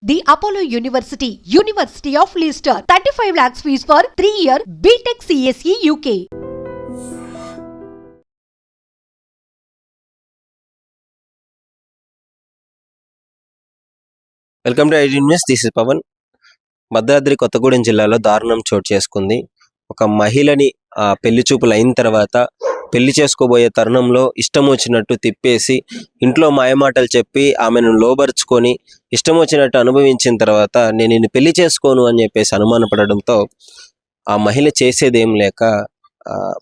The Apollo University, University of Leicester. 35 lakhs fees for 3-year BTech CSE UK. Welcome to iDream news. This is Pavan. Bhadradri Kothagudem జిల్లాలో దారుణం చోటు చేసుకుంది. ఒక మహిళని పెళ్లి చూపులు అయిన తర్వాత పెళ్లి చేసుకోబోయే తరుణంలో ఇష్టం వచ్చినట్టు తిప్పేసి ఇంట్లో మాయమాటలు చెప్పి ఆమెను లోబరుచుకొని ఇష్టం వచ్చినట్టు అనుభవించిన తర్వాత నేను నిన్ను పెళ్లి చేసుకోను అని చెప్పేసి అనుమానపడడంతో ఆ మహిళ చేసేదేం లేక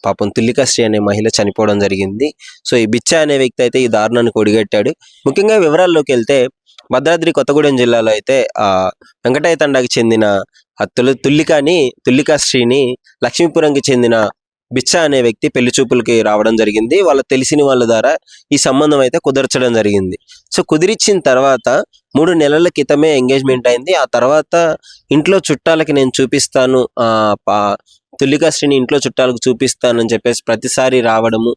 పాపం తుల్లికశ్రీ అనే మహిళ చనిపోవడం జరిగింది. సో ఈ బిచ్చ అనే వ్యక్తి అయితే ఈ దారుణానికి ఒడిగట్టాడు. ముఖ్యంగా వివరాల్లోకి వెళ్తే భద్రాద్రి కొత్తగూడెం జిల్లాలో అయితే వెంకటయ్య తండాకి చెందిన తుల్లికశ్రీని లక్ష్మీపురంకి చెందిన బిచ్చ అనే వ్యక్తి పెళ్లి చూపులకి రావడం జరిగింది. వాళ్ళ తెలిసిన వాళ్ళ ద్వారా ఈ సంబంధం అయితే కుదర్చడం జరిగింది. సో కుదిరిచ్చిన తర్వాత 3 నెలల క్రితమే ఎంగేజ్మెంట్ అయింది. ఆ తర్వాత ఇంట్లో చుట్టాలకి నేను చూపిస్తాను, తుల్లికశ్రీని ఇంట్లో చుట్టాలకు చూపిస్తానని చెప్పేసి ప్రతిసారి రావడము,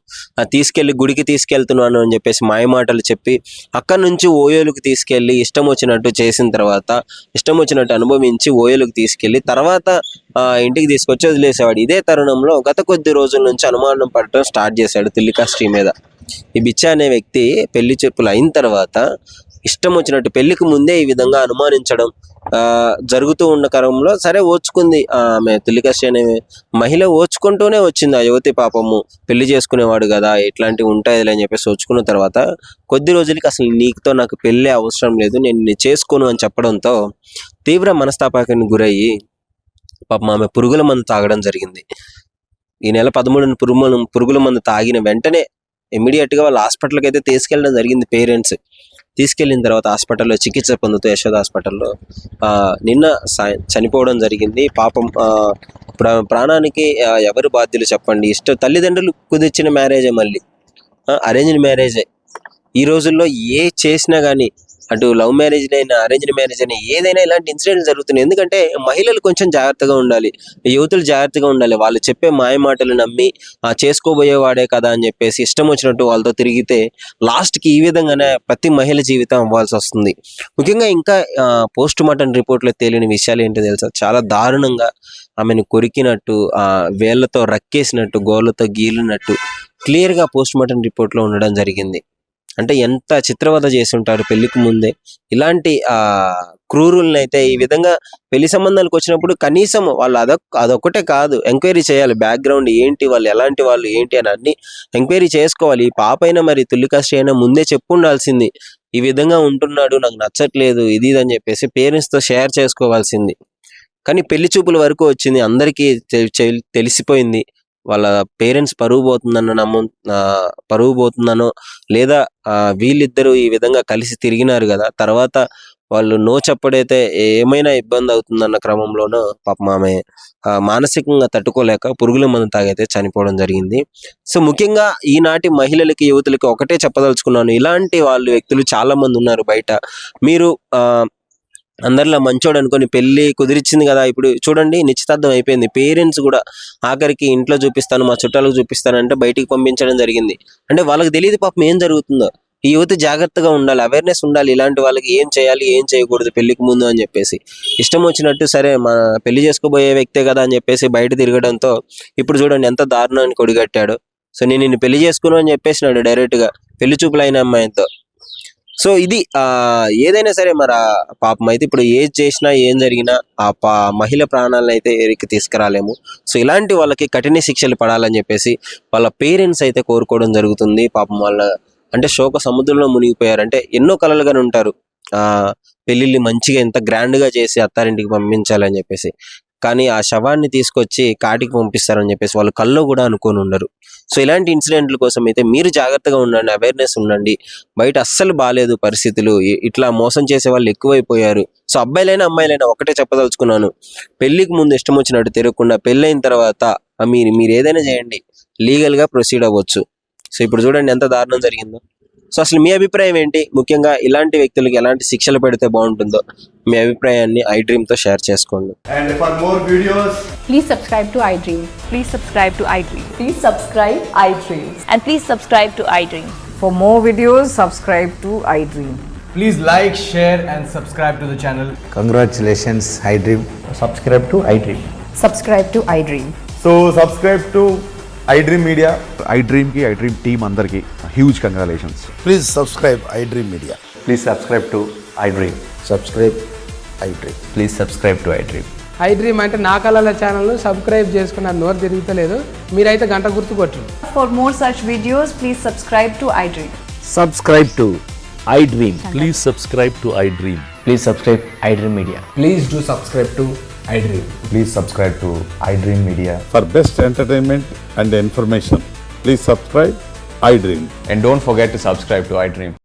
తీసుకెళ్లి గుడికి తీసుకెళ్తున్నాను అని చెప్పేసి మాయమాటలు చెప్పి అక్కడి నుంచి ఓయోలకు తీసుకెళ్లి ఇష్టం వచ్చినట్టు చేసిన తర్వాత ఇష్టం వచ్చినట్టు అనుభవించి ఓయోలకు తీసుకెళ్లి తర్వాత ఇంటికి తీసుకొచ్చి వదిలేసేవాడు. ఇదే తరుణంలో గత కొద్ది రోజుల నుంచి అనుమానం పడటం స్టార్ట్ చేశాడు తుల్లికశ్రీ మీద. ఈ బిచ్చ అనే వ్యక్తి పెళ్లి చెప్పులు అయిన తర్వాత ఇష్టం వచ్చినట్టు పెళ్లికి ముందే ఈ విధంగా అనుమానించడం జరుగుతూ ఉన్న క్రమంలో సరే ఓర్చుకుంది ఆమె. తుల్లికశ్రీ అనే మహిళ ఓర్చుకుంటూనే వచ్చింది. ఆ యువతి పాపము పెళ్లి చేసుకునేవాడు కదా, ఇట్లాంటివి ఉంటాయిలే అని చెప్పేసి ఓర్చుకున్న తర్వాత కొద్ది రోజులకి అసలు నీకుతో నాకు పెళ్ళే అవసరం లేదు, నేను చేసుకోను అని చెప్పడంతో తీవ్ర మనస్తాపానికి గురయ్యి పాపం ఆమె పురుగుల మందు తాగడం జరిగింది. ఈ నెల 13 పురుగుల మందు తాగిన వెంటనే ఇమ్మీడియట్గా వాళ్ళ హాస్పిటల్కి అయితే తీసుకెళ్ళడం జరిగింది. పేరెంట్స్ తీసుకెళ్ళిన తర్వాత హాస్పిటల్లో చికిత్స పొందుతూ యశోద హాస్పిటల్లో నిన్న చనిపోవడం జరిగింది. పాపం ప్రాణానికి ఎవరు బాధ్యులు చెప్పండి? తల్లిదండ్రులు కుదిర్చిన మ్యారేజే, మళ్ళీ అరేంజ్డ్ మ్యారేజే. ఈ రోజుల్లో ఏ చేసినా కానీ అటు లవ్ మ్యారేజ్ అయినా అరేంజ్డ్ మ్యారేజ్ అయినా ఏదైనా ఇలాంటి ఇన్సిడెంట్స్ జరుగుతున్నాయి. ఎందుకంటే మహిళలు కొంచెం జాగ్రత్తగా ఉండాలి, యువతులు జాగ్రత్తగా ఉండాలి. వాళ్ళు చెప్పే మాయమాటలు నమ్మి చేసుకోబోయేవాడే కదా అని చెప్పేసి ఇష్టం వచ్చినట్టు వాళ్ళతో తిరిగితే లాస్ట్కి ఈ విధంగానే ప్రతి మహిళ జీవితం అవ్వాల్సి వస్తుంది. ముఖ్యంగా ఇంకా పోస్ట్ మార్టం రిపోర్ట్లో తేలిన విషయాలు ఏంటో తెలుసా? చాలా దారుణంగా ఆమెను కొరికినట్టు, వేళ్లతో రక్కేసినట్టు, గోళ్ళతో గీలినట్టు క్లియర్గా పోస్ట్ మార్టం రిపోర్ట్లో ఉండడం జరిగింది. అంటే ఎంత చిత్రవద చేసి ఉంటారు పెళ్లికి ముందే. ఇలాంటి క్రూరుల్ని అయితే ఈ విధంగా పెళ్లి సంబంధాలకు వచ్చినప్పుడు కనీసం వాళ్ళు అదొక్కటే కాదు, ఎంక్వైరీ చేయాలి. బ్యాక్గ్రౌండ్ ఏంటి, వాళ్ళు ఎలాంటి వాళ్ళు ఏంటి అని అన్ని ఎంక్వైరీ చేసుకోవాలి. ఈ పాప అయినా మరి తుల్లికశ్రీ అయినా ముందే చెప్పు ఉండాల్సింది, ఈ విధంగా ఉంటున్నాడు, నాకు నచ్చట్లేదు, ఇది అని చెప్పేసి పేరెంట్స్తో షేర్ చేసుకోవాల్సింది. కానీ పెళ్లి చూపుల వరకు వచ్చింది, అందరికీ తెలిసిపోయింది. వాళ్ళ పేరెంట్స్ పరువు పోతుందనో లేదా వీళ్ళిద్దరూ ఈ విధంగా కలిసి తిరిగినారు కదా, తర్వాత వాళ్ళు నో చెప్పడైతే ఏమైనా ఇబ్బంది అవుతుందన్న క్రమంలోనూ పాపం ఆమె మానసికంగా తట్టుకోలేక పురుగుల మందు తాగైతే చనిపోవడం జరిగింది. సో ముఖ్యంగా ఈనాటి మహిళలకి, యువతులకి ఒకటే చెప్పదలుచుకున్నాను, ఇలాంటి వ్యక్తులు చాలా మంది ఉన్నారు బయట. మీరు అందరిలా మంచోడు అనుకొని పెళ్లి కుదిరిచ్చింది కదా, ఇప్పుడు చూడండి నిశ్చితార్థం అయిపోయింది, పేరెంట్స్ కూడా ఆఖరికి ఇంట్లో చూపిస్తాను, మా చుట్టాలకు చూపిస్తానంటే బయటికి పంపించడం జరిగింది. అంటే వాళ్ళకి తెలియదు పాపం ఏం జరుగుతుందో. ఈ యువత జాగ్రత్తగా ఉండాలి, అవేర్నెస్ ఉండాలి, ఇలాంటి వాళ్ళకి ఏం చేయాలి ఏం చేయకూడదు పెళ్లికి ముందు అని చెప్పేసి. ఇష్టం వచ్చినట్టు సరే మా పెళ్లి చేసుకోబోయే వ్యక్తే కదా అని చెప్పేసి బయట తిరగడంతో ఇప్పుడు చూడండి ఎంత దారుణానికి ఒడిగట్టాడు. సో నేను నిన్ను పెళ్లి చేసుకును అని చెప్పేసినాడు డైరెక్ట్గా పెళ్లి చూపులైన అమ్మాయితో. సో ఇది ఏదైనా సరే మరి పాపం అయితే ఇప్పుడు ఏది చేసినా ఏం జరిగినా మహిళ ప్రాణాలను అయితే ఎరికి తీసుకురాలేము. సో ఇలాంటి వాళ్ళకి కఠిన శిక్షలు పడాలని చెప్పేసి వాళ్ళ పేరెంట్స్ అయితే కోరుకోవడం జరుగుతుంది. పాపం వాళ్ళ అంటే శోక సముద్రంలో మునిగిపోయారు. అంటే ఎన్నో కలలుగానే ఉంటారు పెళ్ళిళ్ళు మంచిగా ఎంత గ్రాండ్గా చేసి అత్తారింటికి పంపించాలని చెప్పేసి, కానీ ఆ శవాన్ని తీసుకొచ్చి కాటికి పంపిస్తారని చెప్పేసి వాళ్ళు కల్లో కూడా అనుకొని ఉండరు. సో ఇలాంటి ఇన్సిడెంట్ల కోసం అయితే మీరు జాగ్రత్తగా ఉండండి, అవేర్నెస్ ఉండండి. బయట అస్సలు బాగాలేదు పరిస్థితులు, ఇట్లా మోసం చేసే వాళ్ళు ఎక్కువైపోయారు. సో అబ్బాయిలైనా అమ్మాయిలైనా ఒకటే చెప్పదలుచుకున్నాను, పెళ్లికి ముందు ఇష్టం వచ్చినట్టు తిరగకుండా పెళ్ళైన తర్వాత మీరు ఏదైనా చేయండి, లీగల్గా ప్రొసీడ్ అవ్వచ్చు. సో ఇప్పుడు చూడండి ఎంత దారుణం జరిగిందో. సో అసలు మీ అభిప్రాయం ఏంటి? ముఖ్యంగా ఇలాంటి వ్యక్తులకి ఎలాంటి శిక్షలు పెడితే బాగుంటుందో మీ అభిప్రాయాన్ని iDream తో షేర్ చేసుకోండి. And for more videos, please subscribe to iDream. Please subscribe to iDream. Please subscribe iDream. And please subscribe to iDream. For more videos, subscribe to iDream. Please like, share and subscribe to the channel. Congratulations, iDream. Subscribe to iDream. Subscribe to iDream. So subscribe to iDream Media. iDream team అందరికి huge congratulations. Please subscribe iDream Media. Please subscribe to iDream. Subscribe iDream. Please subscribe to iDream. iDream అంటే నా కళల ఛానల్ను subscribe చేసుకున్న నోరు తిరుగుతలేదు, మీరైతే గంట గుర్తు కొట్టండి. For more such videos, please subscribe to iDream. Subscribe to iDream. Please subscribe to iDream. Please subscribe iDream Media. Please do subscribe to iDream. Please subscribe to iDream Media. For best entertainment and information, please subscribe iDream. And don't forget to subscribe to iDream.